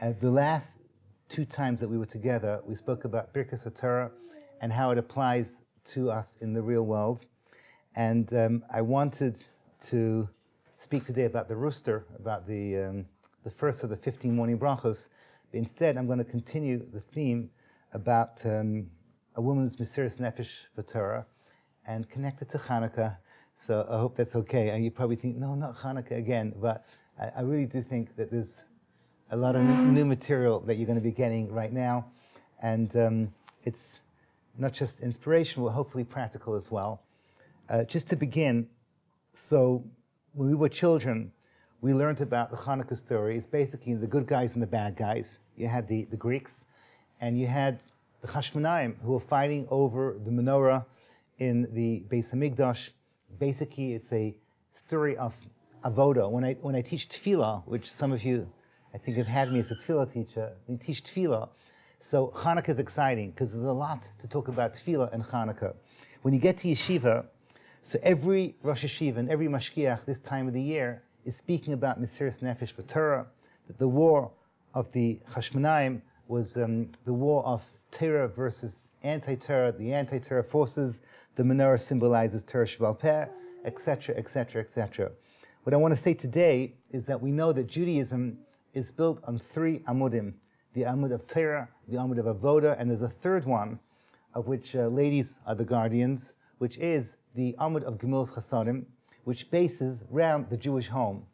The last two times that we were together, we spoke about Birkas HaTorah and how it applies to us in the real world. And I wanted to speak today about the rooster, about the first of the 15 morning brachos. But instead, I'm going to continue the theme about a woman's Mesiras Nefesh for Torah and connect it to Hanukkah. So I hope that's okay. And you probably think, no, not Hanukkah again. But I really do think that there's a lot of new material that you're going to be getting right now. And it's not just inspirational, but hopefully practical as well. Just to begin, so when we were children, we learned about the Hanukkah story. It's basically the good guys and the bad guys. You had the Greeks, and you had the Hashmonaim, who were fighting over the menorah in the Beis Hamikdash. Basically, it's a story of avoda. When I teach tefillah, which some of you, I think, have had me as a tefillah teacher, we teach tefillah. So Hanukkah is exciting because there's a lot to talk about tefillah and Hanukkah. When you get to yeshiva, so every Rosh Yeshiva and every mashgiach this time of the year is speaking about Mesiras Nefesh for Torah, that the war of the Hashmonaim was the war of Torah versus anti-Torah. The anti-Torah forces, the menorah symbolizes Torah Sheba'al Peh, etc., etc., etc. What I want to say today is that we know that Judaism is built on three amudim: the amud of Torah, the amud of avoda, and there's a third one, of which ladies are the guardians, which is the amud of Gemilas Chasadim, which bases around the Jewish home.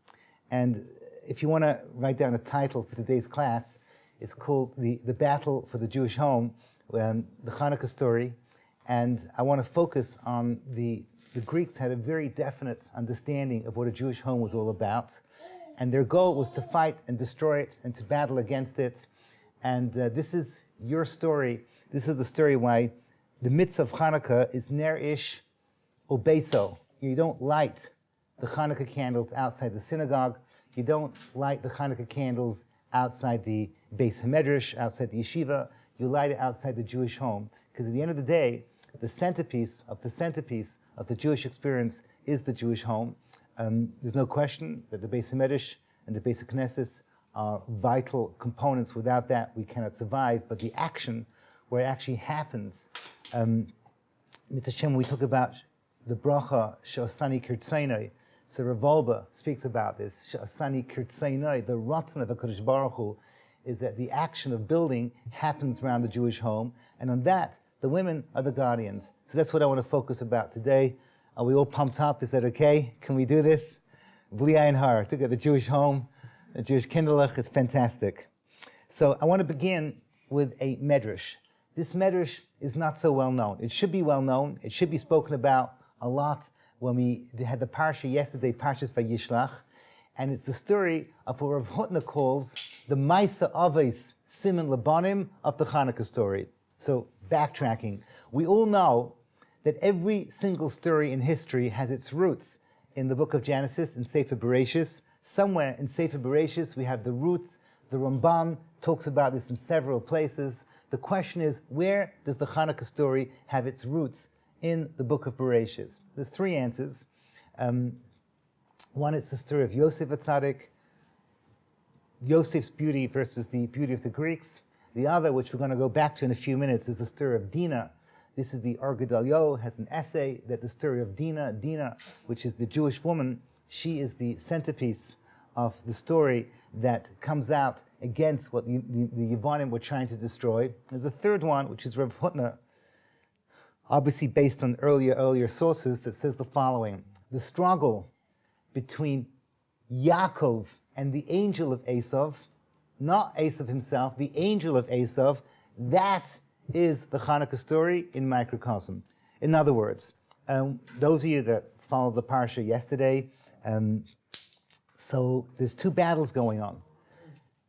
And if you want to write down a title for today's class, it's called the Battle for the Jewish Home, the Hanukkah story. And I want to focus on the Greeks had a very definite understanding of what a Jewish home was all about. And their goal was to fight and destroy it and to battle against it. And this is your story. This is the story why the mitzvah of Hanukkah is ner ish obeso. You don't light the Hanukkah candles outside the synagogue. You don't light the Hanukkah candles outside the Beis Hamedrash, outside the yeshiva. You light it outside the Jewish home. Because at the end of the day, the centerpiece of the Jewish experience is the Jewish home. There's no question that the Beis Hamedrash and the Beis HaKnesses are vital components. Without that, we cannot survive. But the action, where it actually happens, Menachem, we talk about the bracha she'osani kirtzainai. So Rav speaks about this. She'osani kirtzainai, the rotten of HaKadosh Baruch Hu, is that the action of building happens around the Jewish home, and on that, the women are the guardians. So that's what I want to focus about today. Are we all pumped up? Is that okay? Can we do this? Bli ayin hara. Look at the Jewish home, the Jewish kinderlech. It's fantastic. So I want to begin with a medrash. This medrash is not so well known. It should be well known. It should be spoken about a lot. When we had the parsha yesterday, Parshas Vayishlach, and it's the story of what Rav Hutner calls the Maisa Avos Siman Labanim of the Hanukkah story. So backtracking, we all know that every single story in history has its roots in the book of Genesis, in Sefer Bereshis. Somewhere in Sefer Bereshis we have the roots. The Ramban talks about this in several places. The question is, where does the Hanukkah story have its roots in the book of Bereshis? There's three answers. One is the story of Yosef HaTzadik, Yosef's beauty versus the beauty of the Greeks. The other, which we're going to go back to in a few minutes, is the story of Dinah. This is the Or Gedalyo, has an essay that the story of Dinah, which is the Jewish woman, she is the centerpiece of the story that comes out against what the Yevanim were trying to destroy. There's a third one, which is Rav Hutner, obviously based on earlier sources, that says the following: the struggle between Yaakov and the angel of Esav, not Esav himself, the angel of Esav, that is the Hanukkah story in microcosm. In other words, those of you that followed the parsha yesterday, so there's two battles going on.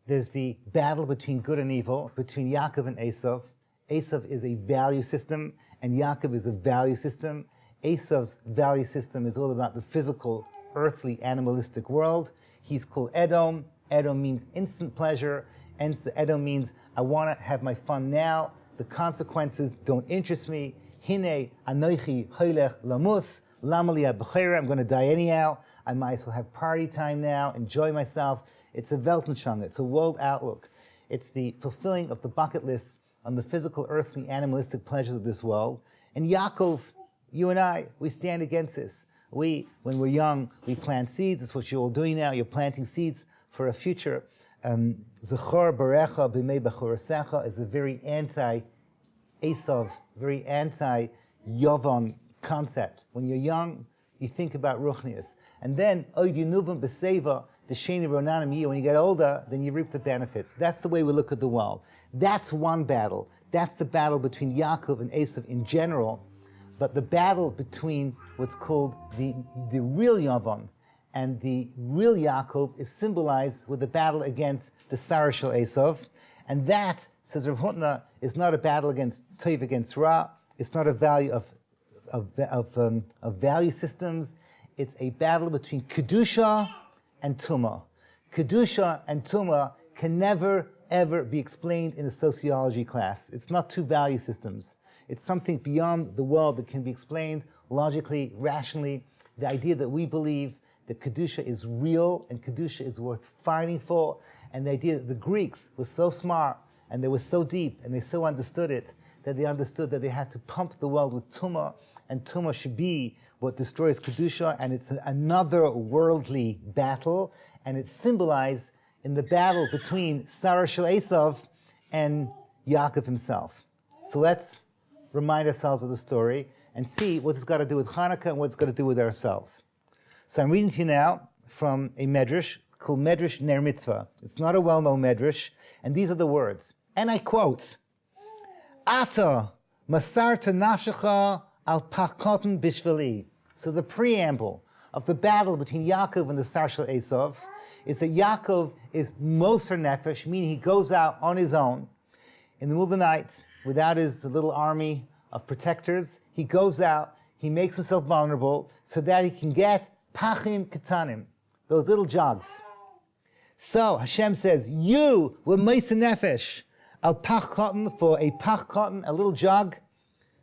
There's the battle between good and evil, between Yaakov and Esav. Esav is a value system, and Yaakov is a value system. Esav's value system is all about the physical, earthly, animalistic world. He's called Edom. Edom means instant pleasure, and Edom means I want to have my fun now. The consequences don't interest me. Hine anoichi hoilech lamus. Lama li ha'bechira, I'm going to die anyhow. I might as well have party time now, enjoy myself. It's a Weltanschauung, it's a world outlook. It's the fulfilling of the bucket list on the physical, earthly, animalistic pleasures of this world. And Yaakov, you and I, we stand against this. When we're young, we plant seeds. That's what you're all doing now. You're planting seeds for a future. Zechor barecha b'mei b'chorasecha is a very anti-Esav, very anti-Yovan concept. When you're young, you think about ruchnius. And then, oid yinuvim b'seva, d'sheni ronanim yih. When you get older, then you reap the benefits. That's the way we look at the world. That's one battle. That's the battle between Yaakov and Esav in general. But the battle between what's called the real Yavan and the real Yaakov is symbolized with the battle against the Sarah Shel Esav. And that, says Rav Hutner, is not a battle against Tov against Ra. It's not a value of value systems. It's a battle between Kedusha and Tumah. Kedusha and Tumah can never, ever be explained in a sociology class. It's not two value systems. It's something beyond the world that can be explained logically, rationally. The idea that we believe that Kedusha is real and Kedusha is worth fighting for, and the idea that the Greeks were so smart and they were so deep and they so understood it, that they understood that they had to pump the world with Tumah, and Tumah should be what destroys Kedusha, and it's another worldly battle, and it's symbolized in the battle between Sarah Shel Esav and Yaakov himself. So let's remind ourselves of the story and see what it's got to do with Hanukkah and what it's got to do with ourselves. So I'm reading to you now from a medrash called Medrash Ner Mitzvah. It's not a well-known medrash, and these are the words. And I quote, Ata masarta nafshecha al pachoten bishvili. So the preamble of the battle between Yaakov and the Sarah Shel Esav is that Yaakov is moser nefesh, meaning he goes out on his own in the middle of the night without his little army of protectors. He goes out, he makes himself vulnerable so that he can get pachim ketanim, those little jogs. So Hashem says, you were moser nefesh al pach cotton, for a pach cotton, a little jog.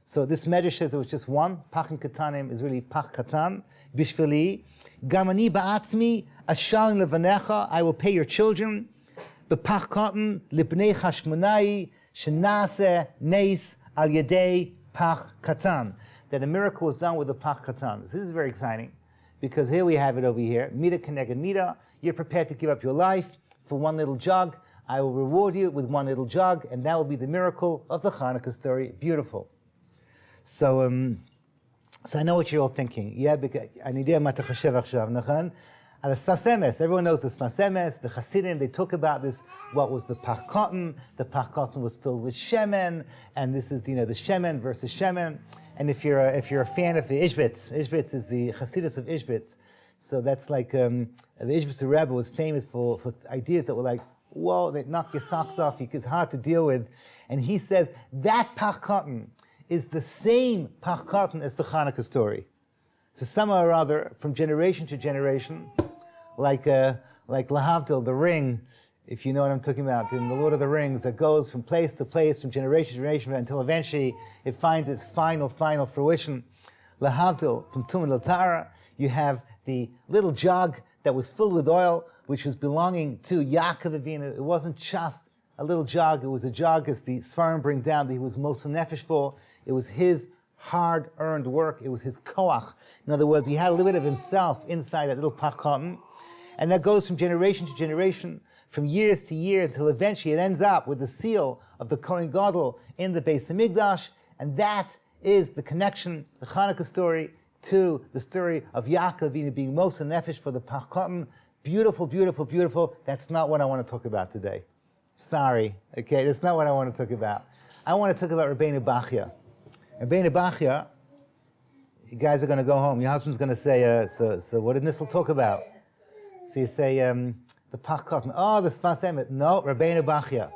So this medrash says it was just one. Pachim katanim is really pach katan. Bishvili. Gamani ba'atzmi ashalin levanecha. I will pay your children. B'pach cotton libnei chashmonai shenase neis al yedei pach katan. That a miracle was done with the pach katan. This is very exciting because here we have it over here. Mida keneged mida. You're prepared to give up your life for one little jog. I will reward you with one little jog, and that will be the miracle of the Hanukkah story. Beautiful. So I know what you're all thinking. Yeah, because everyone knows the Sfas Emes, the Hasidim, they talk about this, what was the Pach Cotton. The Pach Cotton was filled with Shemen, and this is, the Shemen versus Shemen. And if you're a fan of the Ishbitz is the Hasidus of Ishbitz. So that's like, the Ishbitz Rebbe was famous for ideas that were like, whoa, they knock your socks off, it's hard to deal with. And he says, that Pach Cotton is the same Pach Cotton as the Hanukkah story. So somehow or other, from generation to generation, like Lahavdil, the ring, if you know what I'm talking about, in the Lord of the Rings, that goes from place to place, from generation to generation, until eventually it finds its final fruition. Lahavdil, from Tum L'Tara, you have the little jug that was filled with oil, which was belonging to Yaakov Avinu. It wasn't just a little jug, it was a jug, as the Sfarim bring down, that he was most nefesh for. It was his hard-earned work. It was his koach. In other words, he had a little bit of himself inside that little pach cotton. And that goes from generation to generation, from years to year, until eventually it ends up with the seal of the Kohen Gadol in the Beis HaMikdash. And that is the connection, the Hanukkah story, to the story of Yaakov Avinu being most nefesh for the pach cotton. Beautiful, beautiful, beautiful. That's not what I want to talk about today. Sorry, okay, that's not what I want to talk about. I want to talk about Rabbeinu Bachya. Rabbeinu Bachya, you guys are going to go home. Your husband's going to say, so what did Nissel talk about? So you say, the Pach Cotton. Oh, the Sfas Emes. No, Rabbeinu Bachya.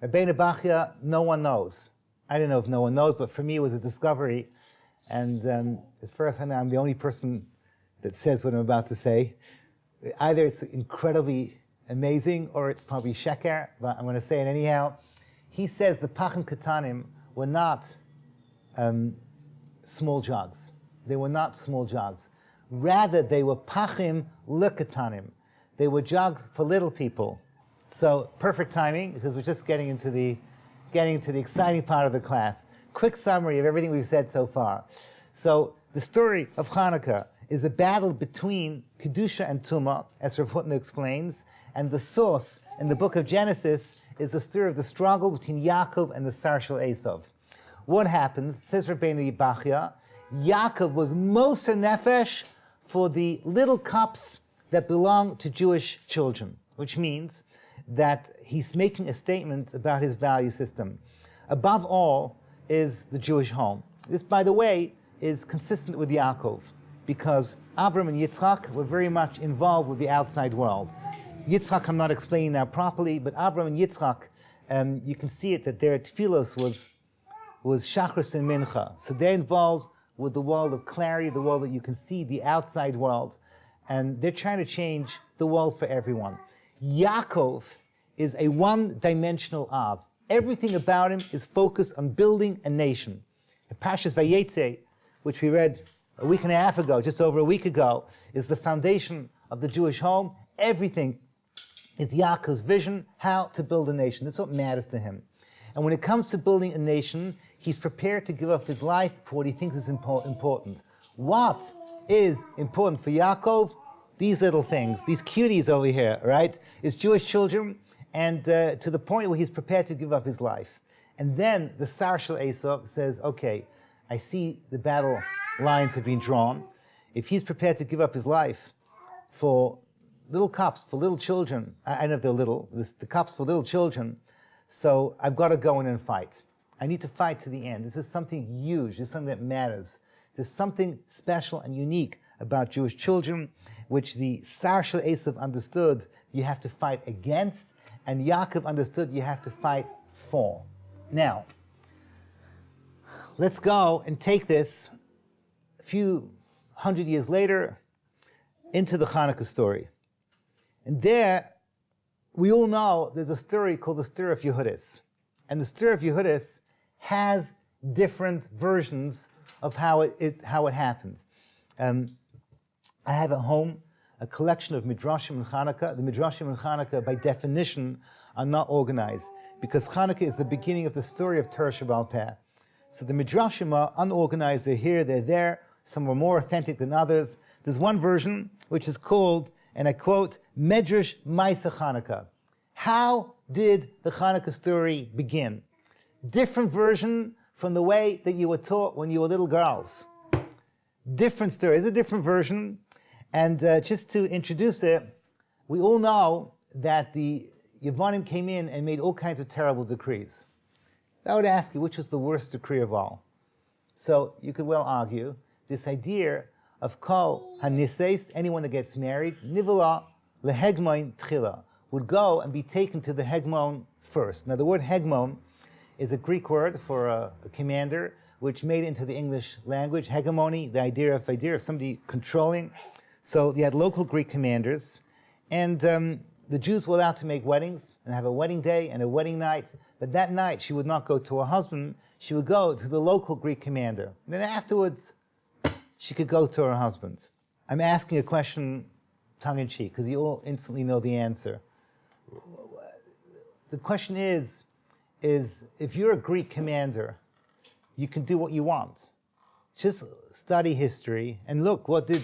Rabbeinu Bachya, no one knows. I don't know if no one knows, but for me it was a discovery. And as far as I know, I'm the only person that says what I'm about to say. Either it's incredibly amazing, or it's probably sheker, but I'm going to say it anyhow. He says the Pachim Katanim were not small jogs. They were not small jogs. Rather, they were pachim lekatanim. They were jogs for little people. So perfect timing, because we're just getting into the exciting part of the class. Quick summary of everything we've said so far. So the story of Hanukkah is a battle between Kedusha and Tumah, as Rav Hutner explains, and the source in the book of Genesis is the story of the struggle between Yaakov and the Sar Shel Esav. What happens, says Rabbeinu Yibachya, Yaakov was moser nefesh for the little cups that belong to Jewish children, which means that he's making a statement about his value system. Above all is the Jewish home. This, by the way, is consistent with Yaakov, because Avram and Yitzchak were very much involved with the outside world. Yitzchak, I'm not explaining now properly, but Avram and Yitzchak, you can see it that their tefillos was Shachris and Mincha. So they're involved with the world of clarity, the world that you can see, the outside world, and they're trying to change the world for everyone. Yaakov is a one-dimensional Av. Everything about him is focused on building a nation. In Parshas Vayetze, which we read a week and a half ago, just over a week ago, is the foundation of the Jewish home. Everything is Yaakov's vision, how to build a nation. That's what matters to him. And when it comes to building a nation, he's prepared to give up his life for what he thinks is important. What is important for Yaakov? These little things, these cuties over here, right? Is Jewish children, and to the point where he's prepared to give up his life. And then the Sar Shel Esav says, okay, I see the battle lines have been drawn. If he's prepared to give up his life for little cups, for little children, I know if they're little, the cups for little children, so I've got to go in and fight. I need to fight to the end. This is something huge. This is something that matters. There's something special and unique about Jewish children, which the Sar Shel Esav understood you have to fight against, and Yaakov understood you have to fight for. Now, let's go and take this a few hundred years later into the Hanukkah story. And there, we all know there's a story called the story of Yehudis. And the story of Yehudis has different versions of how it happens. I have at home a collection of Midrashim in Hanukkah. The Midrashim in Hanukkah, by definition, are not organized, because Hanukkah is the beginning of the story of Torah Sheba'al Peh. So the Midrashim are unorganized. They're here, they're there. Some are more authentic than others. There's one version which is called, and I quote, Medrash Ma'aseh Hanukkah. How did the Hanukkah story begin? Different version from the way that you were taught when you were little girls. Different story. It's a different version. And just to introduce it, we all know that the Yevonim came in and made all kinds of terrible decrees. I would ask you, which was the worst decree of all? So you could well argue this idea of kol haniseis, anyone that gets married, nivala lehegmon tchila, would go and be taken to the hegmon first. Now the word hegmon is a Greek word for a commander, which made it into the English language. Hegemony, the idea of somebody controlling. So you had local Greek commanders, and the Jews were allowed to make weddings and have a wedding day and a wedding night, but that night she would not go to her husband, she would go to the local Greek commander. And then afterwards, she could go to her husband. I'm asking a question tongue-in-cheek, because you all instantly know the answer. The question is if you're a Greek commander, you can do what you want. Just study history and look, what did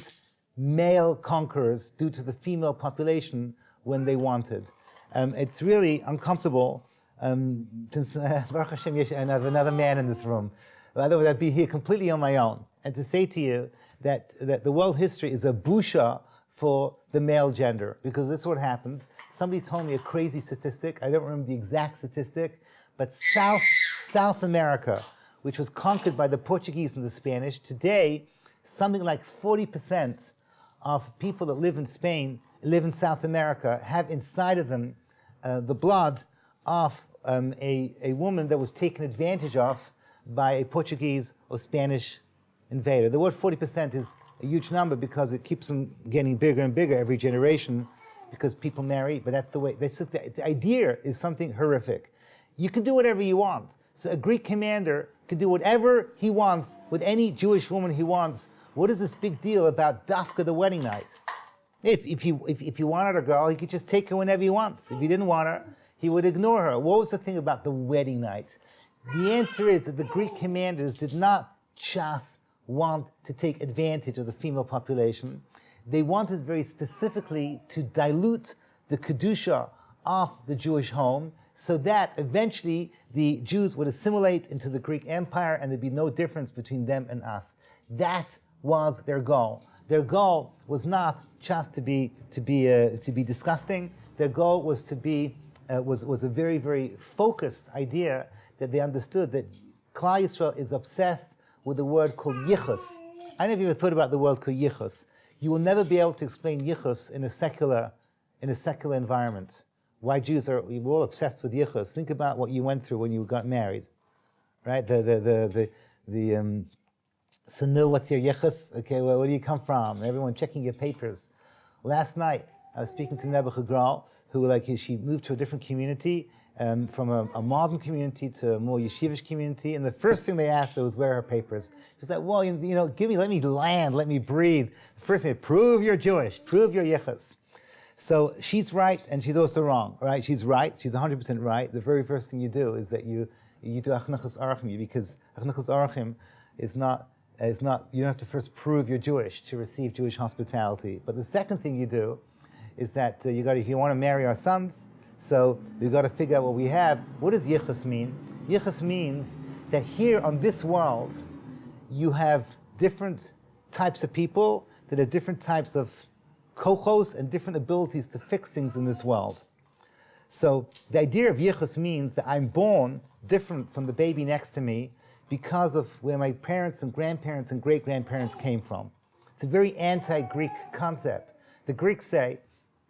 male conquerors do to the female population when they wanted? It's really uncomfortable. Baruch Hashem, I have another man in this room. Otherwise, I'd be here completely on my own. And to say to you that the world history is a busha for the male gender, because this is what happened. Somebody told me a crazy statistic. I don't remember the exact statistic, but South America, which was conquered by the Portuguese and the Spanish, today, something like 40% of people that live in Spain, live in South America, have inside of them the blood of a woman that was taken advantage of by a Portuguese or Spanish invader. The word 40% is a huge number because it keeps on getting bigger and bigger every generation because people marry, but that's the way, that's just the idea is something horrific. You can do whatever you want. So a Greek commander could do whatever he wants with any Jewish woman he wants What is this big deal about dafka the wedding night? If he wanted a girl, he could just take her whenever he wants. If he didn't want her, he would ignore her. What was the thing about the wedding night? The answer is that the Greek commanders did not just want to take advantage of the female population. They wanted very specifically to dilute the kedusha of the Jewish home so that eventually the Jews would assimilate into the Greek Empire and there'd be no difference between them and us. That was their goal. Their goal was not just to be disgusting. Their goal was to be was a very, very focused idea that they understood that Klal Yisrael is obsessed with the word called yichus. I never even thought about the word called yichus. You will never be able to explain yichus in a secular environment. Why Jews are we're all obsessed with yichus. Think about what you went through when you got married, right? So no, what's your yichus? Okay, well, where do you come from? Everyone checking your papers. Last night, I was speaking to Nebuchadnezzar girl who, she moved to a different community, from a modern community to a more yeshivish community, and the first thing they asked her was, where are her papers? She's like, well, let me land, let me breathe. The first thing, prove you're Jewish, prove you're yichus. So she's right, and she's also wrong, right? She's right, she's 100% right. The very first thing you do is that you do achnachas arachim, because achnachas arachim is not, you don't have to first prove you're Jewish to receive Jewish hospitality. But the second thing you do is that if you want to marry our sons, so we've got to figure out what we have. What does yichus mean? Yichus means that here on this world, you have different types of people that have different types of kochos and different abilities to fix things in this world. So the idea of yichus means that I'm born different from the baby next to me because of where my parents and grandparents and great-grandparents came from. It's a very anti-Greek concept. The Greeks say,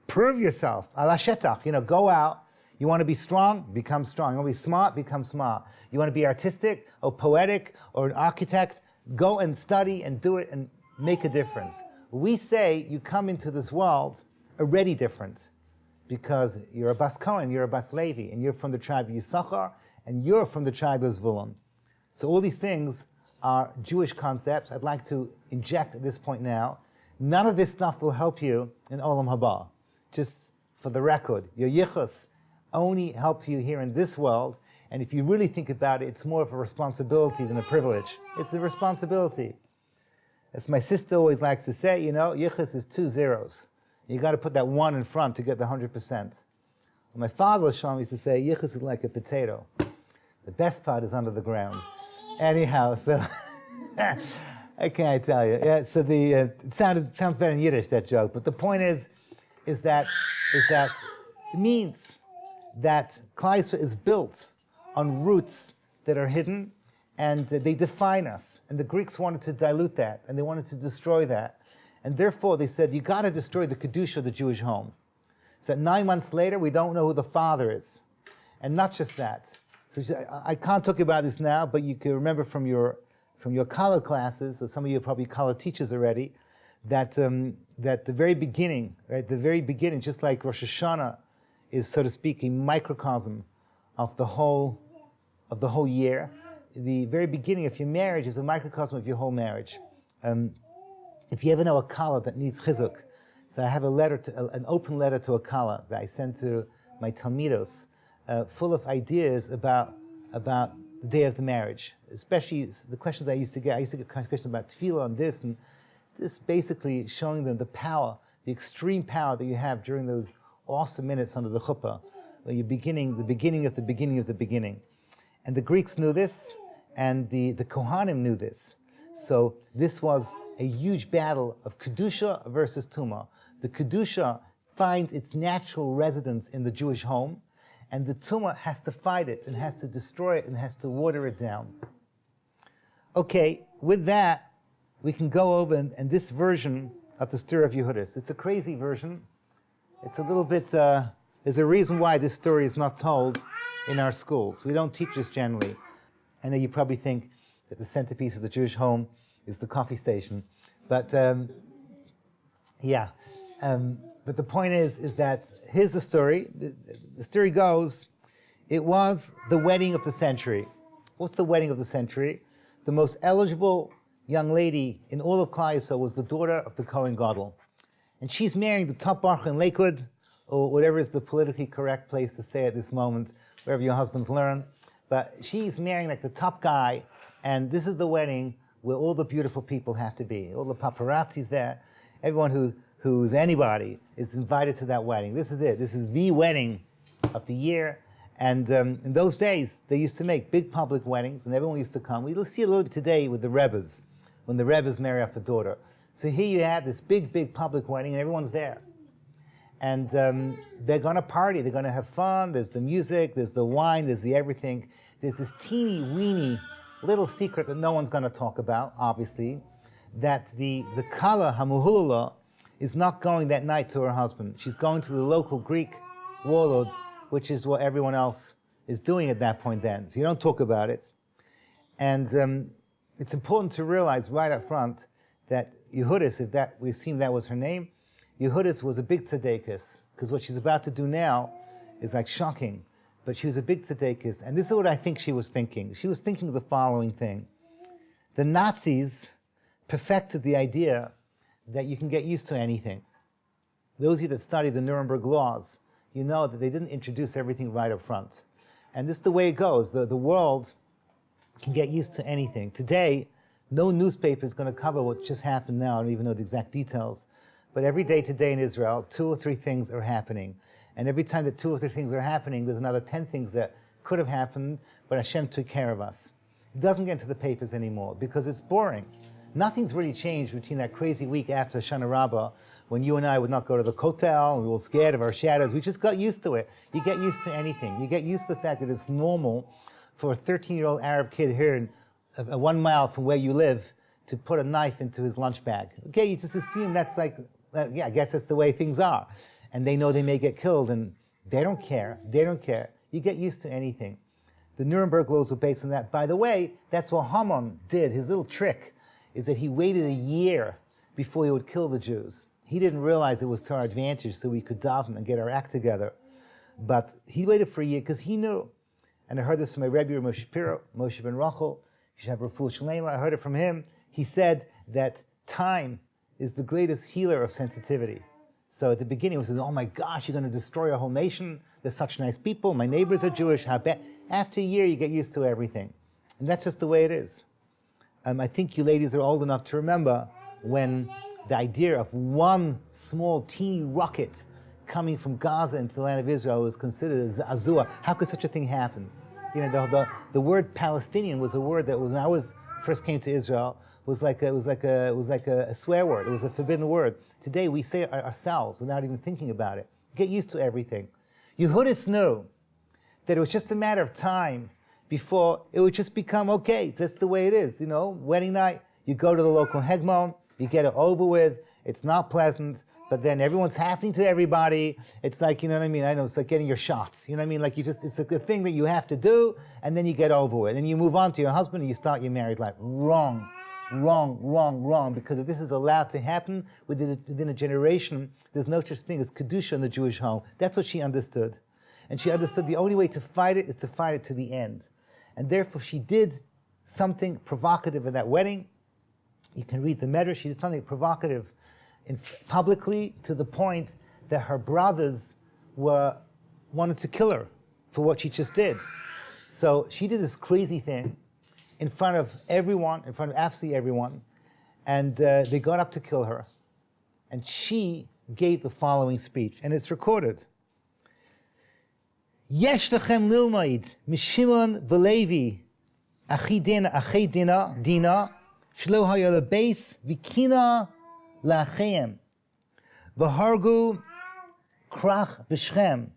prove yourself, ala shetach, go out. You want to be strong? Become strong. You want to be smart? Become smart. You want to be artistic or poetic or an architect? Go and study and do it and make a difference. We say you come into this world already different because you're a Bas Cohen, you're a Bas Levi, and you're from the tribe of Yisachar, and you're from the tribe of Zvulun. So all these things are Jewish concepts. I'd like to inject at this point now. None of this stuff will help you in Olam Haba. Just for the record, your yichus only helps you here in this world, and if you really think about it, it's more of a responsibility than a privilege. It's a responsibility. As my sister always likes to say, yichus is 2 zeros. You got to put that 1 in front to get the 100%. My father, Shalom, used to say, yichus is like a potato. The best part is under the ground. Anyhow, so what can I tell you? Yeah, so it sounds better in Yiddish, that joke. But the point is that it means that Klal Yisrael is built on roots that are hidden, and they define us. And the Greeks wanted to dilute that, and they wanted to destroy that. And therefore, they said, you got to destroy the kedusha of the Jewish home. So that 9 months later, we don't know who the father is. And not just that. So I can't talk about this now, but you can remember from your Kala classes, so some of you are probably Kala teachers already, that the very beginning, right, just like Rosh Hashanah is, so to speak, a microcosm of the whole year. The very beginning of your marriage is a microcosm of your whole marriage. If you ever know a Kala that needs chizuk, so I have an open letter to a Kala that I sent to my Talmidos, full of ideas about the day of the marriage, especially the questions I used to get. I used to get questions about tefillah and this, and just basically showing them the power, the extreme power that you have during those awesome minutes under the chuppah, where you're beginning the beginning of the beginning of the beginning. And the Greeks knew this, and the Kohanim knew this. So this was a huge battle of Kedusha versus Tumah. The Kedusha finds its natural residence in the Jewish home, and the Tumah has to fight it, and has to destroy it, and has to water it down. Okay, with that, we can go over and this version of the story of Yehudis. It's a crazy version. It's a little bit, there's a reason why this story is not told in our schools. We don't teach this generally. I know you probably think that the centerpiece of the Jewish home is the coffee station. But but the point is that here's the story. The story goes, it was the wedding of the century. What's the wedding of the century? The most eligible young lady in all of Klal Yisrael was the daughter of the Kohen Gadol. And she's marrying the top baruch in Lakewood, or whatever is the politically correct place to say at this moment, wherever your husbands learn. But she's marrying like the top guy, and this is the wedding where all the beautiful people have to be. All the paparazzi's there. Everyone who's anybody is invited to that wedding. This is it. This is the wedding of the year. And in those days, they used to make big public weddings, and everyone used to come. We'll see a little bit today with the Rebbes, when the Rebbes marry off a daughter. So here you have this big, big public wedding, and everyone's there. And they're going to party. They're going to have fun. There's the music. There's the wine. There's the everything. There's this teeny, weeny little secret that no one's going to talk about, obviously, that the Kala Hamuhulala is not going that night to her husband. She's going to the local Greek warlord, which is what everyone else is doing at that point then. So you don't talk about it. And it's important to realize right up front that Yehudis, if that we assume that was her name, Yehudis was a big tzedekis, because what she's about to do now is like shocking. But she was a big tzedekis, and this is what I think she was thinking. She was thinking the following thing. The Nazis perfected the idea that you can get used to anything. Those of you that study the Nuremberg laws, you know that they didn't introduce everything right up front. And this is the way it goes. The world can get used to anything. Today, no newspaper is going to cover what just happened now. I don't even know the exact details. But every day today in Israel, 2 or 3 things are happening. And every time that 2 or 3 things are happening, there's another 10 things that could have happened, but Hashem took care of us. It doesn't get into the papers anymore because it's boring. Nothing's really changed between that crazy week after Shana Rabbah, when you and I would not go to the kotel, and we were scared of our shadows. We just got used to it. You get used to anything. You get used to the fact that it's normal for a 13-year-old Arab kid here 1 mile from where you live to put a knife into his lunch bag. Okay, you just assume that's like, yeah, I guess that's the way things are. And they know they may get killed, and they don't care. They don't care. You get used to anything. The Nuremberg laws were based on that. By the way, that's what Haman did. His little trick is that he waited a year before he would kill the Jews. He didn't realize it was to our advantage so we could daven and get our act together. But he waited for a year because he knew. And I heard this from my Rabbi Moshe Shapiro, Moshe ben Rachel. You should have Refuah Shalema. I heard it from him. He said that time is the greatest healer of sensitivity. So at the beginning, he said, oh my gosh, you're going to destroy a whole nation. There's such nice people. My neighbors are Jewish. How bad? After a year, you get used to everything. And that's just the way it is. I think you ladies are old enough to remember when the idea of one small, teeny rocket coming from Gaza into the land of Israel was considered as azua. How could such a thing happen? You know, the word Palestinian was a word that when I first came to Israel was like a swear word. It was a forbidden word. Today we say it ourselves without even thinking about it. Get used to everything. Yehudis knew that it was just a matter of time before it would just become okay. That's the way it is. You know, wedding night, you go to the local hegmon, you get it over with. It's not pleasant, but then everyone's happening to everybody. It's like, you know what I mean? I know, it's like getting your shots. You know what I mean? Like it's like a thing that you have to do, and then you get over with. And you move on to your husband and you start your married life. Wrong, because if this is allowed to happen within a generation, there's no such thing as Kedusha in the Jewish home. That's what she understood. And she understood the only way to fight it is to fight it to the end. And therefore she did something provocative at that wedding. You can read the Medrash. She did something provocative publicly to the point that her brothers wanted to kill her for what she just did. So she did this crazy thing in front of everyone, in front of absolutely everyone, and they got up to kill her. And she gave the following speech, and it's recorded. Yesh lechem lilmaid mishimon v'levi achei dina shlo haya lebeis v'kina la'acheim v'hargu krach b'shchem.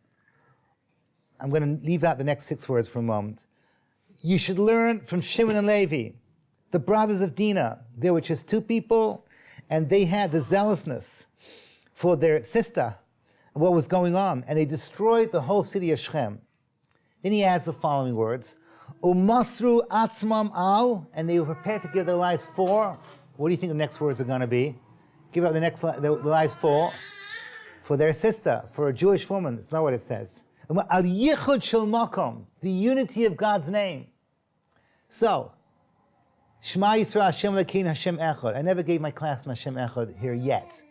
I'm going to leave out the next 6 words for a moment. You should learn from Shimon and Levi, the brothers of Dinah. There were just 2 people, and they had the zealousness for their sister, what was going on, and they destroyed the whole city of Shechem. Then he adds the following words, Umasru atzmam al, and they were prepared to give their lives for, what do you think the next words are going to be? Give up the lives for their sister, for a Jewish woman. It's not what it says. Al yichud shel makom, the unity of God's name. So, Shema Yisrael Hashem Elokeinu Hashem Echad. I never gave my class on Hashem Echad here yet,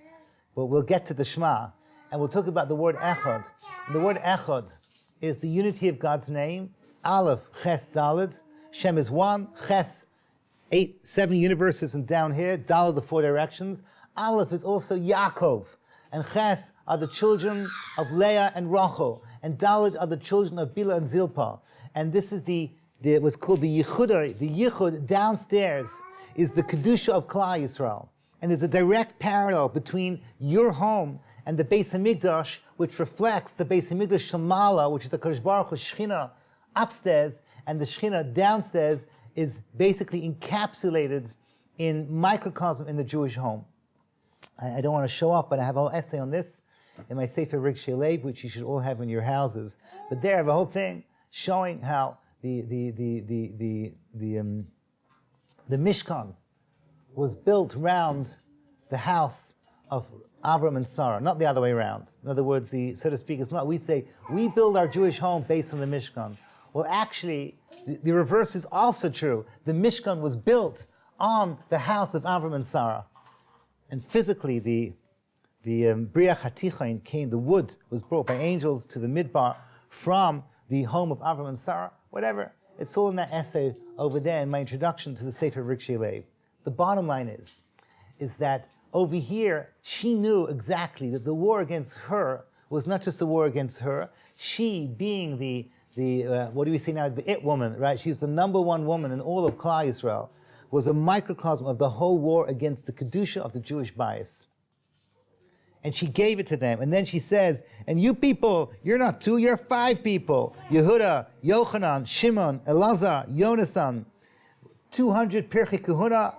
but we'll get to the Shema, and we'll talk about the word Echad. And the word Echad is the unity of God's name. Aleph, Ches, Daled. Shem is one. Ches, 7 universes, and down here, Daled, the 4 directions. Aleph is also Yaakov, and Ches are the children of Leah and Rachel, and Daled are the children of Bila and Zilpah. And this is what's called the Yichud. The Yichud downstairs is the Kedusha of Klal Yisrael. And there's a direct parallel between your home and the Beis HaMikdash, which reflects the Beis HaMikdash Shamala, which is the Kodesh Baruch Hu Shechina upstairs, and the Shechina downstairs is basically encapsulated in microcosm in the Jewish home. I don't want to show off, but I have a whole essay on this in my Sefer Rigshei Lev, which you should all have in your houses. But there I have a whole thing showing how the Mishkan was built around the house of Avram and Sarah, not the other way around. In other words, so to speak, it's not we say we build our Jewish home based on the Mishkan. Well, actually, the reverse is also true. The Mishkan was built on the house of Avram and Sarah, and physically, the Briach HaTichain came. The wood was brought by angels to the Midbar from the home of Avram and Sarah. Whatever, it's all in that essay over there in my introduction to the Sefer Rigshei Lev. The bottom line is that over here, she knew exactly that the war against her was not just a war against her. She, being the what do we say now, the it woman, right? She's the number one woman in all of Klal Yisrael, was a microcosm of the whole war against the Kedusha of the Jewish bias. And she gave it to them. And then she says, and you people, you're not 2, you're 5 people. Yehuda, Yochanan, Shimon, Elazar, Yonasan, 200 Pirchei Kahuna.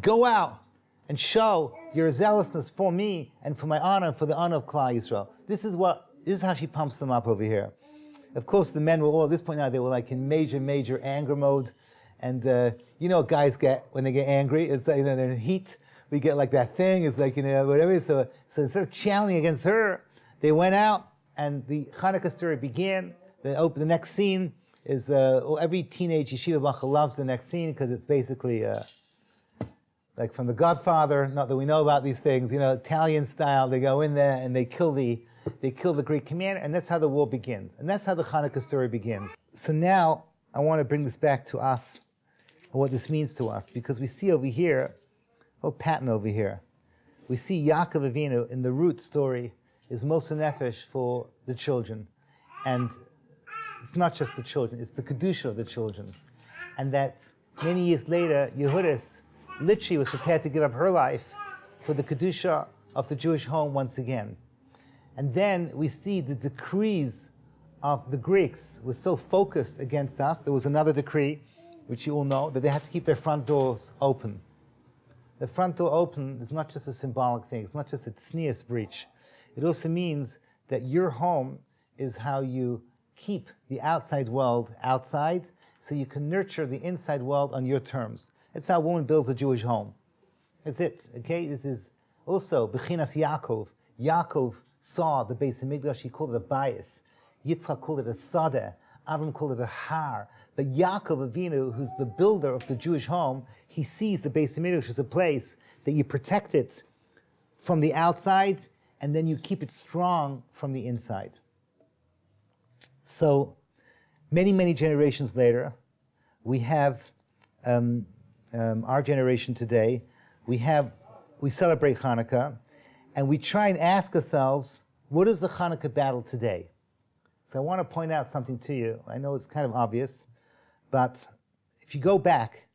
Go out and show your zealousness for me and for my honor and for the honor of Klal Yisrael. This is how she pumps them up over here. Of course, the men were all, at this point now, they were like in major anger mode. And you know what guys get when they get angry? It's like, they're in heat. We get like that thing. It's like, whatever. So instead of channeling against her, they went out and the Hanukkah story began. The next scene is, every teenage yeshiva bachel loves the next scene because it's basically like from The Godfather, not that we know about these things, Italian style. They go in there and they kill the great commander, and that's how the war begins. And that's how the Hanukkah story begins. So now I want to bring this back to us, what this means to us, because we see over here, a little pattern over here. We see Yaakov Avinu in the root story is Moser Nefesh for the children. And it's not just the children, it's the Kedusha of the children. And that many years later, Yehudis literally was prepared to give up her life for the Kedusha of the Jewish home once again. And then we see the decrees of the Greeks was so focused against us. There was another decree, which you all know, that they had to keep their front doors open. The front door open is not just a symbolic thing. It's not just a tznius breach. It also means that your home is how you keep the outside world outside, so you can nurture the inside world on your terms. That's how a woman builds a Jewish home. That's it, okay? This is also Bechinas Yaakov. Yaakov saw the Beis HaMikdash, he called it a bias. Yitzchak called it a sadeh. Avram called it a har. But Yaakov Avinu, who's the builder of the Jewish home, he sees the Beis HaMikdash as a place that you protect it from the outside, and then you keep it strong from the inside. So, many generations later, we have our generation today. We celebrate Hanukkah, and we try and ask ourselves, what is the Hanukkah battle today? So I want to point out something to you. I know it's kind of obvious, but if you go back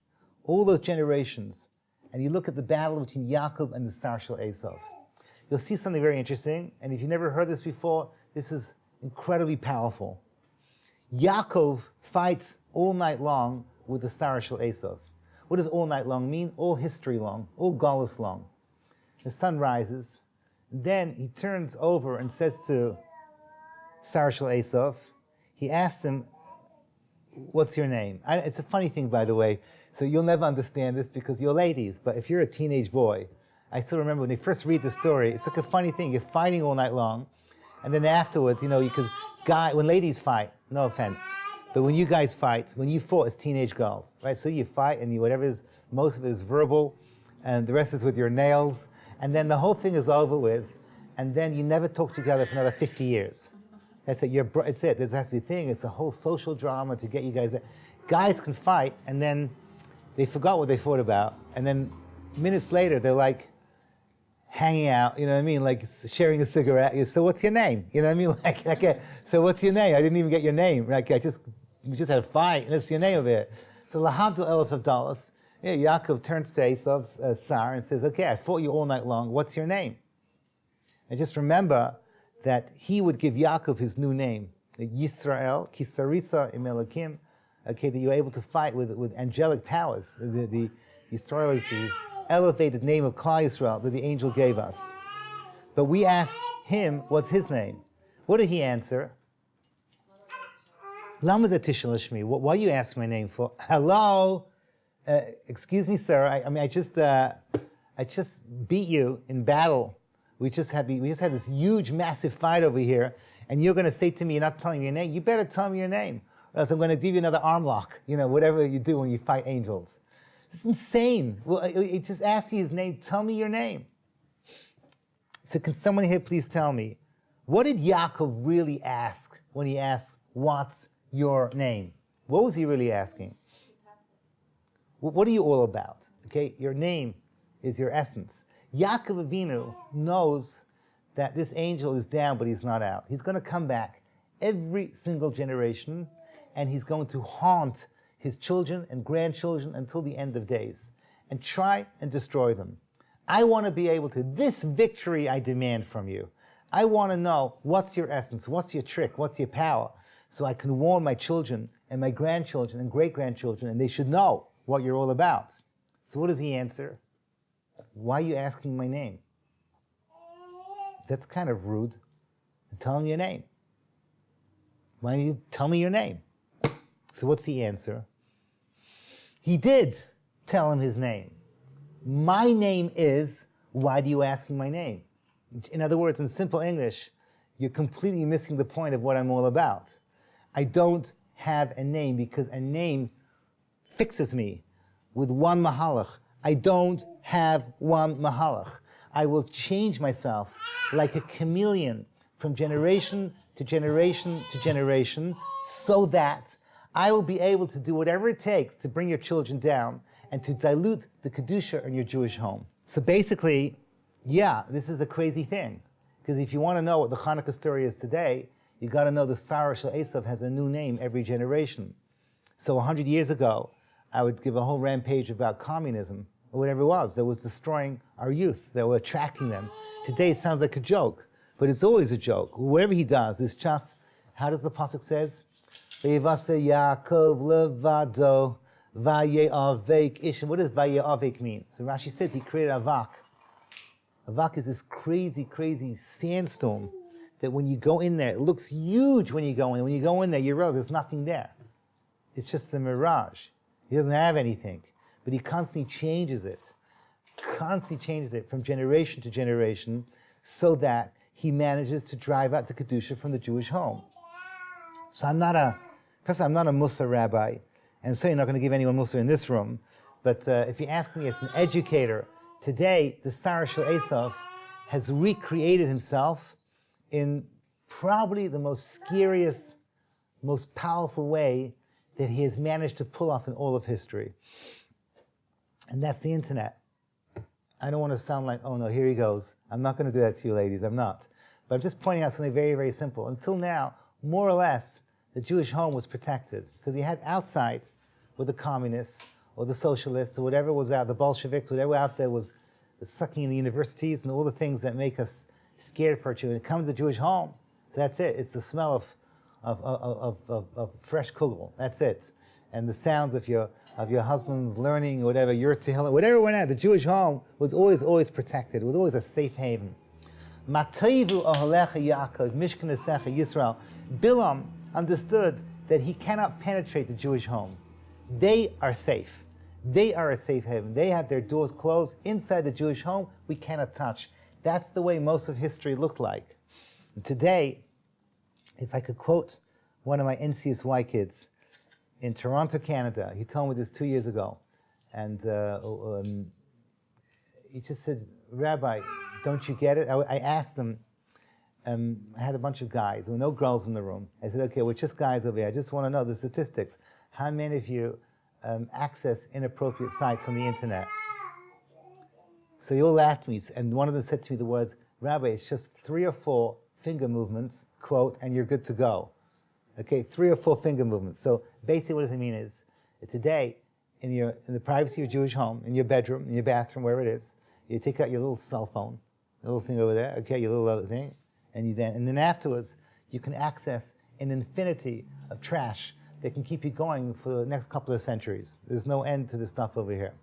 all those generations and you look at the battle between Yaakov and the Sar Shel Esav, you'll see something very interesting. And if you've never heard this before, this is incredibly powerful. Yaakov fights all night long with the Sar Shel Esav. What does all night long mean? All history long, all galus long. The sun rises, and then he turns over and says to Sar Shel Esav, he asks him, what's your name? It's a funny thing, by the way, so you'll never understand this because you're ladies, but if you're a teenage boy, I still remember when they first read the story, it's like a funny thing. You're fighting all night long, and then afterwards, because when ladies fight, no offense, But when you guys fight, when you fought as teenage girls, right? So you fight and you, whatever is, most of it is verbal, and the rest is with your nails, and then the whole thing is over with, and then you never talk together for another 50 years. That's it. It's it. There has to be a thing. It's a whole social drama to get you guys back. Guys can fight, and then they forgot what they fought about, and then minutes later they're like hanging out. You know what I mean? Like sharing a cigarette. So what's your name? You know what I mean? So what's your name? I didn't even get your name. Like we just had a fight. That's your name over here. So lahavdil elef of dollars. Yaakov turns to Esav's Sar and says, "Okay, I fought you all night long. What's your name?" And just remember that he would give Yaakov his new name, Yisrael, Kisarisa Imelakim. Okay, that you're able to fight with angelic powers. The Yisrael is the elevated name of Klal Yisrael that the angel gave us. But we asked him, what's his name? What did he answer? Lama Zatishal Shmi. What are you asking my name for? Hello? Excuse me, sir. I just beat you in battle. We just had this huge, massive fight over here, and you're going to say to me, you're not telling me your name? You better tell me your name, or else I'm going to give you another arm lock, whatever you do when you fight angels. It's insane. Well, it just asked you his name. Tell me your name. So can someone here please tell me, what did Yaakov really ask when he asked, what's your name? What was he really asking? What are you all about? Okay, your name is your essence. Yaakov Avinu knows that this angel is down, but he's not out. He's going to come back every single generation, and he's going to haunt his children and grandchildren until the end of days, and try and destroy them. I want to be able to, this victory I demand from you. I want to know what's your essence, what's your trick, what's your power, so I can warn my children and my grandchildren and great-grandchildren, and they should know what you're all about. So what does he answer? Why are you asking my name? That's kind of rude. Tell him your name. Why don't you tell me your name? So what's the answer? He did tell him his name. My name is, why do you ask me my name? In other words, in simple English, you're completely missing the point of what I'm all about. I don't have a name because a name fixes me with one mahalach. I don't have one mahalach. I will change myself like a chameleon from generation to generation to generation so that I will be able to do whatever it takes to bring your children down and to dilute the Kedusha in your Jewish home. So basically, yeah, this is a crazy thing. Because if you want to know what the Hanukkah story is today, you got to know the Sarah Shel Esav has a new name every generation. So 100 years ago, I would give a whole rampage about communism, or whatever it was, that was destroying our youth, that were attracting them. Today it sounds like a joke, but it's always a joke. Whatever he does is just, how does the pasuk says? Vayivase Yaakov levado vaye'avek ishim. What does vaye'avek mean? So Rashi says he created avak. Avak is this crazy, crazy sandstorm that when you go in there, it looks huge when you go in. When you go in there, you realize there's nothing there. It's just a mirage. He doesn't have anything. But he constantly changes it from generation to generation, so that he manages to drive out the Kedusha from the Jewish home. So I'm not a Mussar rabbi, and I'm certainly not going to give anyone Mussar in this room, but if you ask me as an educator, today the Sarah Shel Esav has recreated himself in probably the most scariest, most powerful way that he has managed to pull off in all of history. And that's the internet. I don't want to sound like, oh no, here he goes. I'm not going to do that to you ladies, I'm not. But I'm just pointing out something very, very simple. Until now, more or less, the Jewish home was protected. Because you had outside with the communists, or the socialists, or whatever was out, the Bolsheviks, whatever out there was sucking in the universities and all the things that make us scared for our children. Come to the Jewish home, so that's it. It's the smell of fresh kugel. That's it. And the sounds of your husband's learning, whatever, your tehillah, whatever went out. The Jewish home was always protected. It was always a safe haven. Matayvu aholecha Yaakov, Mishkanesecha Yisrael. Bilam understood that he cannot penetrate the Jewish home. They are safe. They are a safe haven. They have their doors closed. Inside the Jewish home, we cannot touch. That's the way most of history looked like. And today, if I could quote one of my NCSY kids, in Toronto, Canada. He told me this 2 years ago. And he just said, Rabbi, don't you get it? I asked him, I had a bunch of guys, there were no girls in the room. I said, okay, we're just guys over here. I just want to know the statistics. How many of you access inappropriate sites on the internet? So they all laughed at me, and one of them said to me the words, Rabbi, it's just 3 or 4 finger movements, quote, and you're good to go. Okay, 3 or 4 finger movements. So basically what does it mean is, today, in the privacy of your Jewish home, in your bedroom, in your bathroom, wherever it is, you take out your little cell phone, the little thing over there, okay, your little other thing, and then afterwards, you can access an infinity of trash that can keep you going for the next couple of centuries. There's no end to this stuff over here.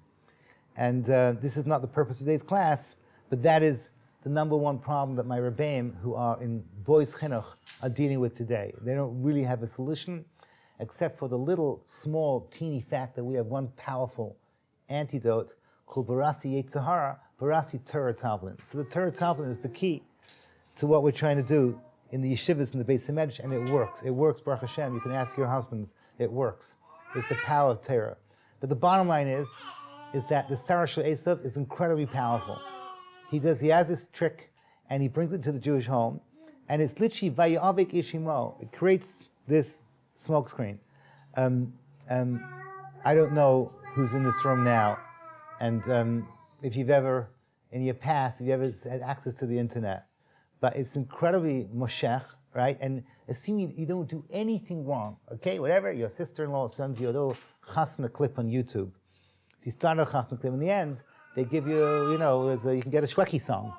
And this is not the purpose of today's class, but that is the number one problem that my Rabbeim, who are in boys chinuch, are dealing with today. They don't really have a solution, except for the little, small, teeny fact that we have one powerful antidote called Barasi Yetzirah, Barasi Torah Tavlin. So the Torah Tavlin is the key to what we're trying to do in the yeshivas and the Beis HaMedrash, and it works. It works, Baruch Hashem. You can ask your husbands. It works. It's the power of Torah. But the bottom line is that the Sarah Shel Esav is incredibly powerful. He has this trick, and he brings it to the Jewish home, and it's literally Vayavik Ishimo. It creates this smoke screen. I don't know who's in this room now, and if you've ever, in your past, if you ever had access to the internet, but it's incredibly moshech, right? And assuming you don't do anything wrong, okay, whatever, your sister-in-law sends you a little chasna clip on YouTube. So you start a chasna clip, in the end, they give you, you can get a Shweki song.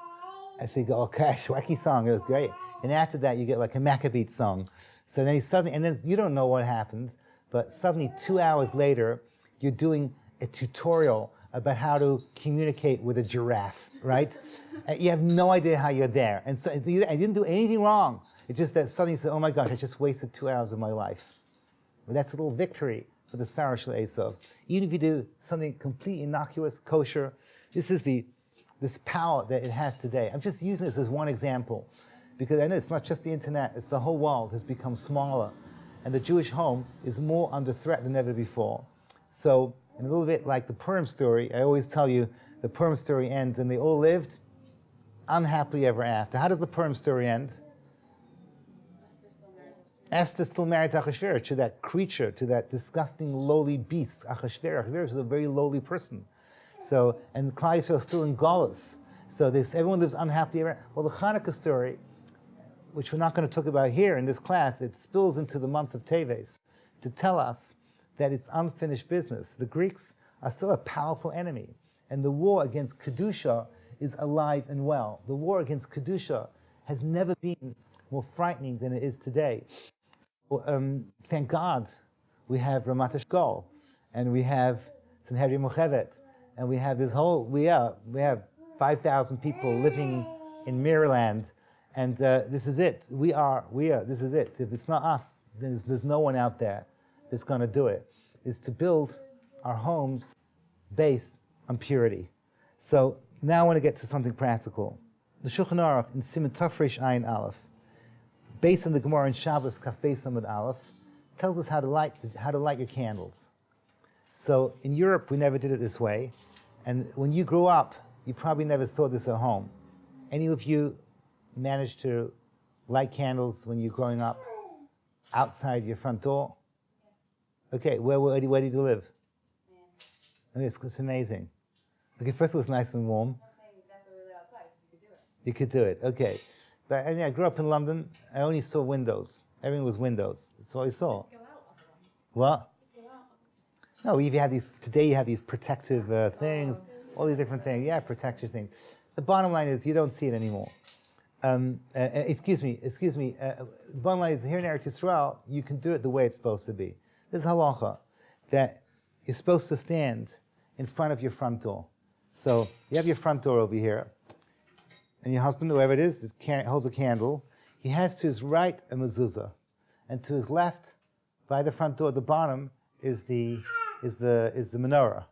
And so you go, okay, Shweki song, it was great. And after that, you get like a Maccabee song. So then then you don't know what happens, but suddenly 2 hours later, you're doing a tutorial about how to communicate with a giraffe, right? And you have no idea how you're there. And so I didn't do anything wrong. It's just that suddenly you say, oh my gosh, I just wasted 2 hours of my life. But that's a little victory for the Sarah Shel Esav. Even if you do something completely innocuous, kosher, this is this power that it has today. I'm just using this as one example, because I know it's not just the internet, it's the whole world has become smaller. And the Jewish home is more under threat than ever before. So, and a little bit like the Purim story, I always tell you, the Purim story ends and they all lived unhappily ever after. How does the Purim story end? Esther still married to Achashverosh, to that creature, to that disgusting, lowly beast, Achashverosh. Achashverosh is a very lowly person. So, and Klal Yisrael is still in Galus. So everyone lives unhappily ever after. Well, the Hanukkah story, which we're not going to talk about here in this class, it spills into the month of Teves to tell us that it's unfinished business. The Greeks are still a powerful enemy, and the war against Kedusha is alive and well. The war against Kedusha has never been more frightening than it is today. So, thank God we have Ramat Eshkol, and we have Sanhedrin Mochevet, and we have this whole, we have 5,000 people living in Maryland, and this is it. We are, this is it. If it's not us, then there's no one out there that's going to do it. Is to build our homes based on purity. So now I want to get to something practical. The Shulchan Aruch in Siman Tafresh Ayin Aleph, based on the Gemara in Shabbos Kaf Beis Amud Aleph, tells us how to light your candles. So in Europe, we never did it this way, and when you grew up, you probably never saw this at home. Any of you managed to light candles when you're growing up outside your front door? Okay, where did you live? I mean, it's amazing. Okay, first of all, it's nice and warm. I'm saying that's what we live outside, you could do it. You could do it, okay. But I grew up in London. I only saw windows. Everything was windows. That's all I saw. Go out. What? Go out. No, today you have these protective things, all these different things. Yeah, protective things. The bottom line is you don't see it anymore. Excuse me. The bottom line is here in Eretz Yisrael, you can do it the way it's supposed to be. There's halacha that you're supposed to stand in front of your front door. So you have your front door over here, and your husband, whoever it is, holds a candle. He has to his right a mezuzah, and to his left, by the front door at the bottom, is the menorah.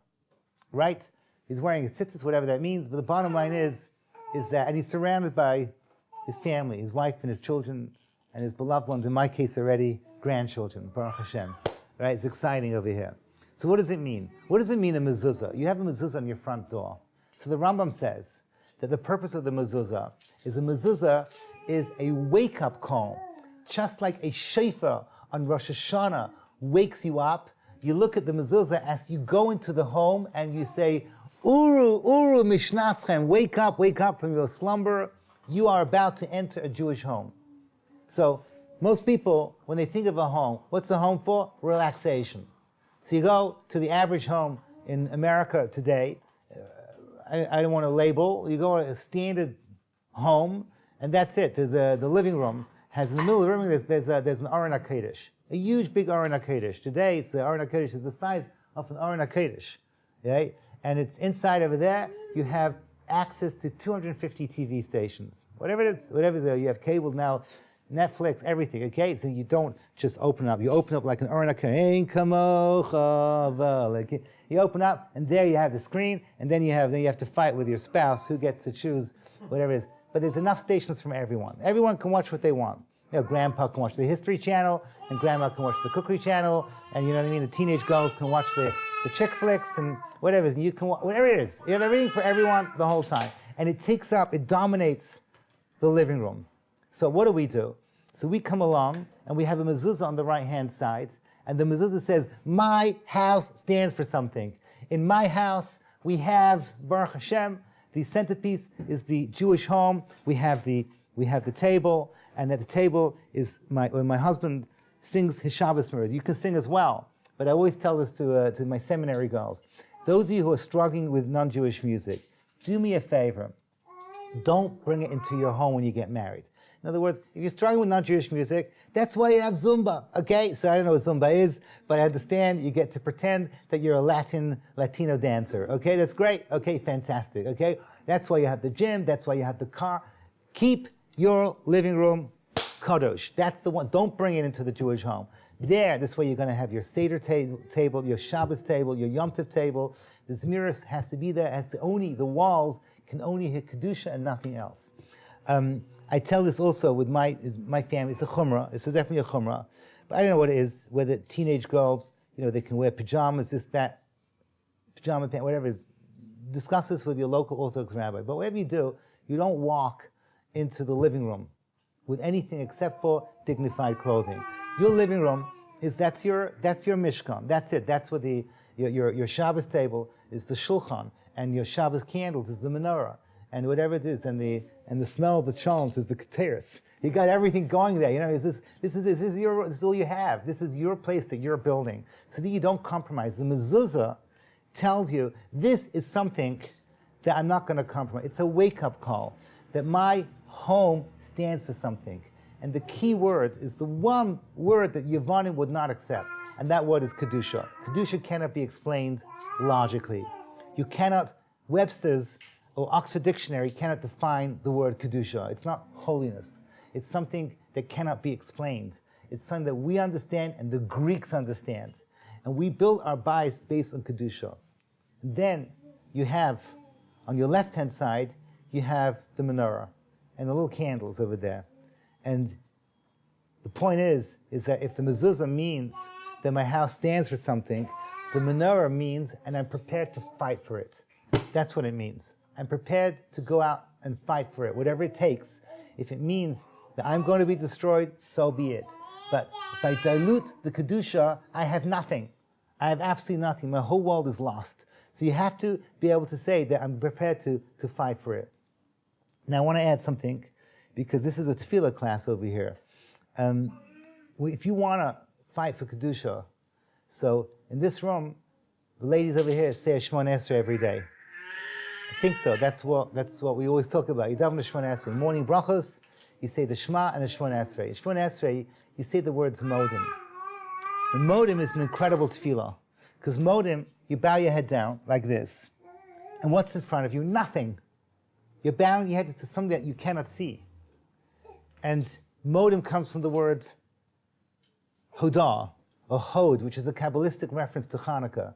Right? He's wearing a tzitzit, whatever that means. But the bottom line is that, and he's surrounded by his family, his wife and his children, and his beloved ones. In my case, already grandchildren. Baruch Hashem. right? It's exciting over here. So what does it mean? What does it mean, a mezuzah? You have a mezuzah on your front door. So the Rambam says that the purpose of the mezuzah is a wake-up call. Just like a shofar on Rosh Hashanah wakes you up, you look at the mezuzah as you go into the home and you say, Uru, Uru Mishnachem, wake up from your slumber. You are about to enter a Jewish home. So most people, when they think of a home, what's a home for? Relaxation. So you go to the average home in America today, I don't want to label, you go to a standard home, and that's it. There's the living room has in the middle of the room, there's an Aron HaKodesh, a huge big Aron HaKodesh. Today, the Aron HaKodesh is the size of an Aron HaKodesh, okay? And it's inside over there, you have access to 250 TV stations. Whatever it is, you have cable now, Netflix, everything, okay? So you don't just open up. You open up like an Aron HaKodesh. You open up, and there you have the screen, and then you have to fight with your spouse who gets to choose whatever it is. But there's enough stations from everyone. Everyone can watch what they want. You know, grandpa can watch the History Channel, and grandma can watch the Cookery Channel, and you know what I mean? The teenage girls can watch the chick flicks and whatever. And you can whatever it is. You have everything for everyone the whole time. And it dominates the living room. So what do? So we come along, and we have a mezuzah on the right-hand side, and the mezuzah says, my house stands for something. In my house, we have, Baruch Hashem, the centerpiece is the Jewish home. We have the table, and at the table is when my husband sings his Shabbos mirrors. You can sing as well, but I always tell this to my seminary girls. Those of you who are struggling with non-Jewish music, do me a favor. Don't bring it into your home when you get married. In other words, if you're struggling with non-Jewish music, that's why you have Zumba, okay? So I don't know what Zumba is, but I understand you get to pretend that you're a Latino dancer, okay? That's great, okay, fantastic, okay? That's why you have the gym, that's why you have the car. Keep your living room kadosh. That's the one. Don't bring it into the Jewish home. This way you're going to have your Seder table, your Shabbos table, your Yom Tov table. The Zmiris has to be there, the walls can only hit Kedusha and nothing else. I tell this also with my family. It's a chumrah. It's definitely a chumrah. But I don't know what it is, whether teenage girls, they can wear pajamas, pajama pants, whatever it is. Discuss this with your local Orthodox rabbi. But whatever you do, you don't walk into the living room with anything except for dignified clothing. Your living room that's your mishkan. That's it. That's what your Shabbos table is, the shulchan, and your Shabbos candles is the menorah, and whatever it is, and the smell of the cholents is the keteris. You got everything going there. This is all you have. This is your place that you're building, so that you don't compromise. The mezuzah tells you this is something that I'm not going to compromise. It's a wake-up call that my home stands for something. And the key word is the one word that Yevanim would not accept, and that word is Kedusha. Kedusha cannot be explained logically. You cannot, Webster's or Oxford Dictionary cannot define the word Kedusha. It's not holiness. It's something that cannot be explained. It's something that we understand and the Greeks understand. And we build our bias based on Kedusha. Then you have, on your left-hand side, you have the menorah and the little candles over there. And the point is that if the mezuzah means that my house stands for something, the menorah means, and I'm prepared to fight for it. That's what it means. I'm prepared to go out and fight for it, whatever it takes. If it means that I'm going to be destroyed, so be it. But if I dilute the Kedusha, I have nothing. I have absolutely nothing. My whole world is lost. So you have to be able to say that I'm prepared to fight for it. Now I want to add something, because this is a tefillah class over here. If you want to fight for Kedusha, so in this room, the ladies over here say a Shemona Esrei every day. I think so. That's what we always talk about. You daven the Shemona Esrei. Morning brachos, you say the Shema and the Shemona Esrei. Shemona Esrei, you say the words modim. And modim is an incredible tefillah, because modim, you bow your head down like this, and what's in front of you? Nothing. You're bowing your head to something that you cannot see. And modim comes from the word hodah, or hod, which is a Kabbalistic reference to Hanukkah.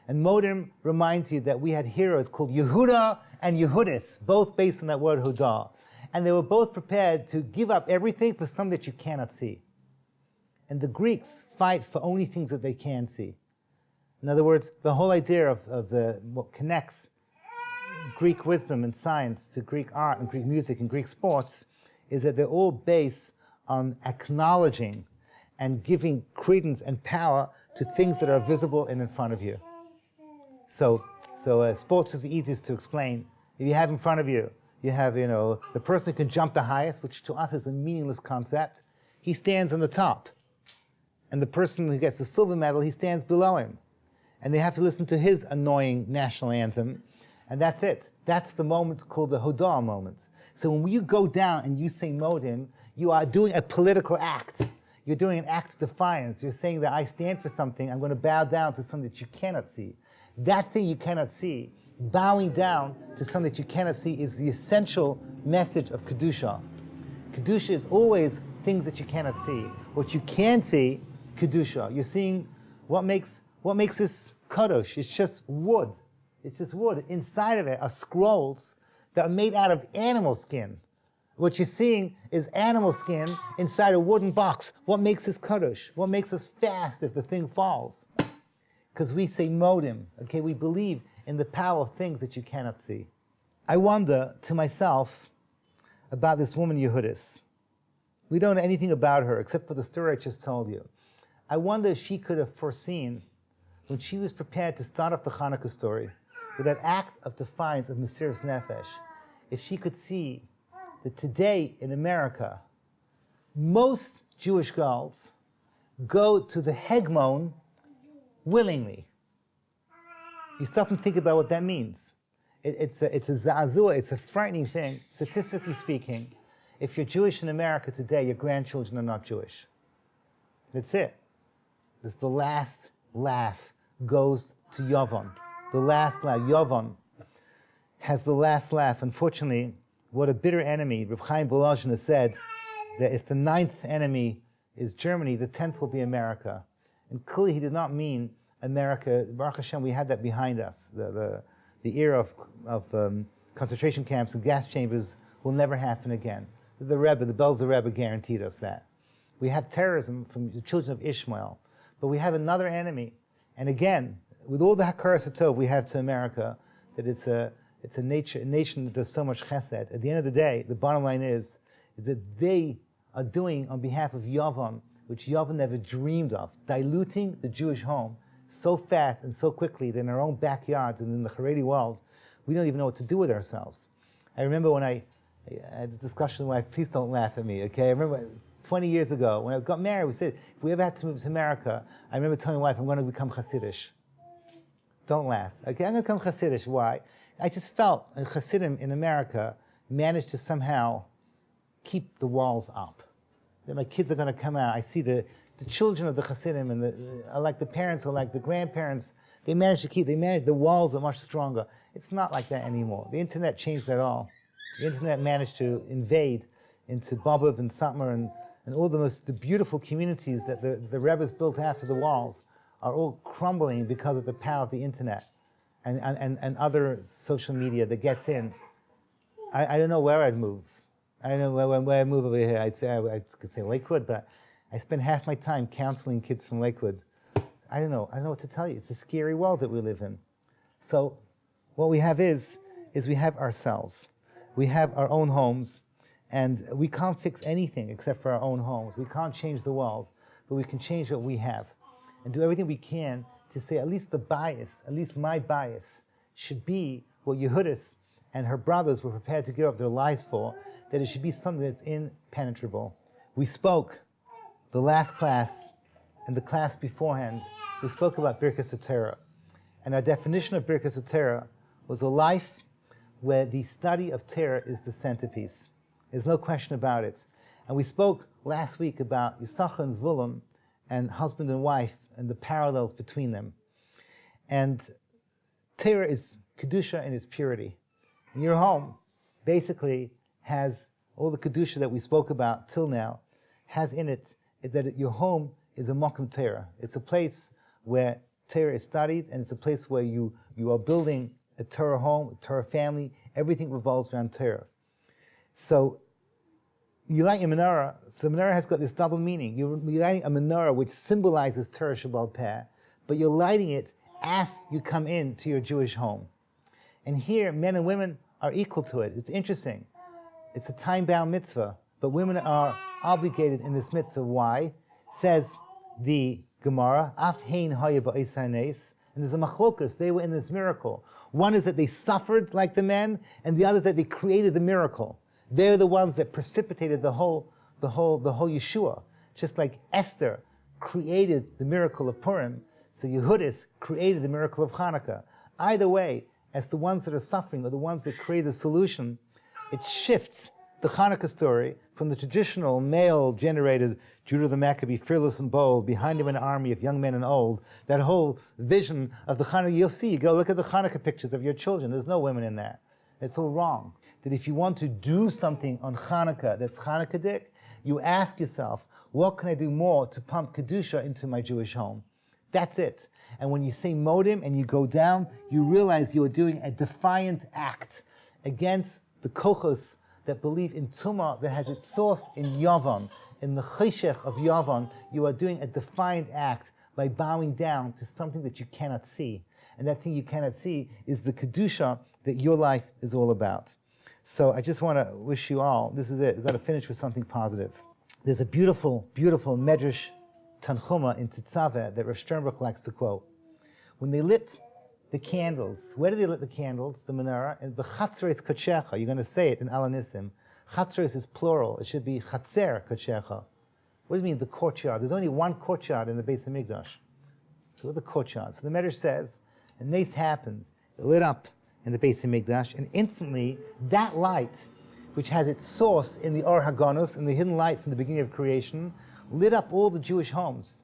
And modim reminds you that we had heroes called Yehuda and Yehudis, both based on that word hodah. And they were both prepared to give up everything for something that you cannot see. And the Greeks fight for only things that they can see. In other words, the whole idea of what connects Greek wisdom and science to Greek art and Greek music and Greek sports is that they're all based on acknowledging and giving credence and power to things that are visible and in front of you. So sports is the easiest to explain. If you have in front of you, you have, the person who can jump the highest, which to us is a meaningless concept. He stands on the top. And the person who gets the silver medal, he stands below him. And they have to listen to his annoying national anthem. And that's it. That's the moment called the Hodah moment. So when you go down and you say Modim, you are doing a political act. You're doing an act of defiance. You're saying that I stand for something. I'm going to bow down to something that you cannot see. That thing you cannot see, bowing down to something that you cannot see, is the essential message of Kedusha. Kedusha is always things that you cannot see. What you can see, Kedusha. You're seeing what makes this kadosh. It's just wood. It's just wood. Inside of it are scrolls that are made out of animal skin. What you're seeing is animal skin inside a wooden box. What makes this kadosh? What makes us fast if the thing falls? Because we say modim, okay? We believe in the power of things that you cannot see. I wonder to myself about this woman Yehudis. We don't know anything about her except for the story I just told you. I wonder if she could have foreseen, when she was prepared to start off the Hanukkah story, with that act of defiance of Mesiras Nefesh, if she could see that today in America, most Jewish girls go to the hegemon willingly. You stop and think about what that means. It's a za'azua, it's a frightening thing. Statistically speaking, if you're Jewish in America today, your grandchildren are not Jewish. That's it. This the last laugh goes to Yavon. The last laugh, Yavon has the last laugh. Unfortunately, what a bitter enemy. Reb Chaim Volozhin has said that if the 9th enemy is Germany, the 10th will be America. And clearly he did not mean America. Baruch Hashem, we had that behind us. The era of concentration camps and gas chambers will never happen again. The Rebbe, the Belzer Rebbe guaranteed us that. We have terrorism from the children of Ishmael, but we have another enemy. And again, with all the Hakaras HaTov we have to America, that it's a nation that does so much chesed. At the end of the day, the bottom line is that they are doing on behalf of Yavon, which Yavon never dreamed of, diluting the Jewish home so fast and so quickly that in our own backyards and in the Haredi world, we don't even know what to do with ourselves. I remember when I had this discussion with my wife, please don't laugh at me, okay? I remember 20 years ago, when I got married, we said, if we ever had to move to America, I remember telling my wife, I'm going to become Hasidish. Don't laugh, okay? I'm going to become Hasidish. Why? I just felt Hasidim in America managed to somehow keep the walls up. That my kids are going to come out. I see the children of the Hasidim, and are like the parents, or like the grandparents. They managed to keep, the walls are much stronger. It's not like that anymore. The internet changed that all. The internet managed to invade into Bobov and Satmar and all the beautiful communities that the Rebbe's built after the walls are all crumbling because of the power of the internet and other social media that gets in. I don't know where I'd move. I don't know where I'd move over here. I could say Lakewood, but I spend half my time counseling kids from Lakewood. I don't know what to tell you. It's a scary world that we live in. So what we have is we have ourselves. We have our own homes, and we can't fix anything except for our own homes. We can't change the world, but we can change what we have and do everything we can to say at least the bias, at least my bias, should be what Yehudis and her brothers were prepared to give up their lives for, that it should be something that's impenetrable. We spoke, the last class and the class beforehand, we spoke about Birkas HaTorah. And our definition of Birkas HaTorah was a life where the study of Torah is the centerpiece. There's no question about it. And we spoke last week about Yisachar and Zvulun and husband and wife and the parallels between them. And Torah is Kedusha in its purity. And your home basically has all the Kedusha that we spoke about till now, has in it that your home is a Mokum Torah. It's a place where Torah is studied, and it's a place where you are building a Torah home, a Torah family. Everything revolves around Torah. So you light your menorah, so the menorah has got this double meaning. You're lighting a menorah which symbolizes Torah Shabbat Peh, but you're lighting it as you come into your Jewish home. And here, men and women are equal to it. It's interesting. It's a time-bound mitzvah, but women are obligated in this mitzvah. Why? Says the Gemara, Af hein haya ba'isai nes, and there's a machlokas. They were in this miracle. One is that they suffered like the men, and the other is that they created the miracle. They're the ones that precipitated the whole Yeshua. Just like Esther created the miracle of Purim, so Yehudis created the miracle of Hanukkah. Either way, as the ones that are suffering or the ones that create the solution, it shifts the Hanukkah story from the traditional male-generated Judah the Maccabee, fearless and bold, behind him an army of young men and old. That whole vision of the Hanukkah, you'll see, you go look at the Hanukkah pictures of your children, there's no women in that. It's all wrong. That if you want to do something on Hanukkah that's Hanukkah-dic, you ask yourself, what can I do more to pump Kedusha into my Jewish home? That's it. And when you say modim and you go down, you realize you are doing a defiant act against the kochos that believe in Tumah that has its source in Yavon. In the cheshech of Yavon, you are doing a defiant act by bowing down to something that you cannot see. And that thing you cannot see is the Kedusha that your life is all about. So I just want to wish you all, this is it, we've got to finish with something positive. There's a beautiful, beautiful Medrash Tanchuma in Tetzaveh that Rav Sternberg likes to quote. When they lit the candles, where did they lit the candles? The menorah, and b'chatzres kodshecha, you're going to say it in Alanissim. Chatzres is plural, it should be chatzer kodshecha. What does it mean, the courtyard? There's only one courtyard in the Beis HaMikdash. So the courtyard. So the Medrash says, and this happened, it lit up in the Beis HaMikdash, and instantly that light, which has its source in the Or HaGanus, in the hidden light from the beginning of creation, lit up all the Jewish homes.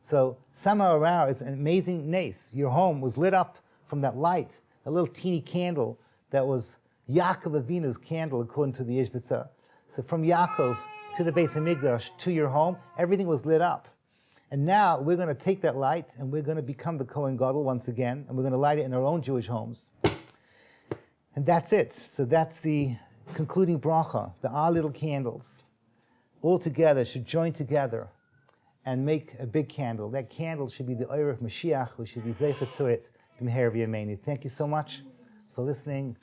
So somehow around, it's an amazing nace. Your home was lit up from that light, a little teeny candle that was Yaakov Avinu's candle, according to the Ishbitza. So from Yaakov to the Beis HaMikdash to your home, everything was lit up. And now we're going to take that light and we're going to become the Kohen Gadol once again, and we're going to light it in our own Jewish homes. And that's it. So that's the concluding bracha. Our little candles all together should join together and make a big candle. That candle should be the Oyer of Mashiach. We should be zeicha to it. Thank you so much for listening.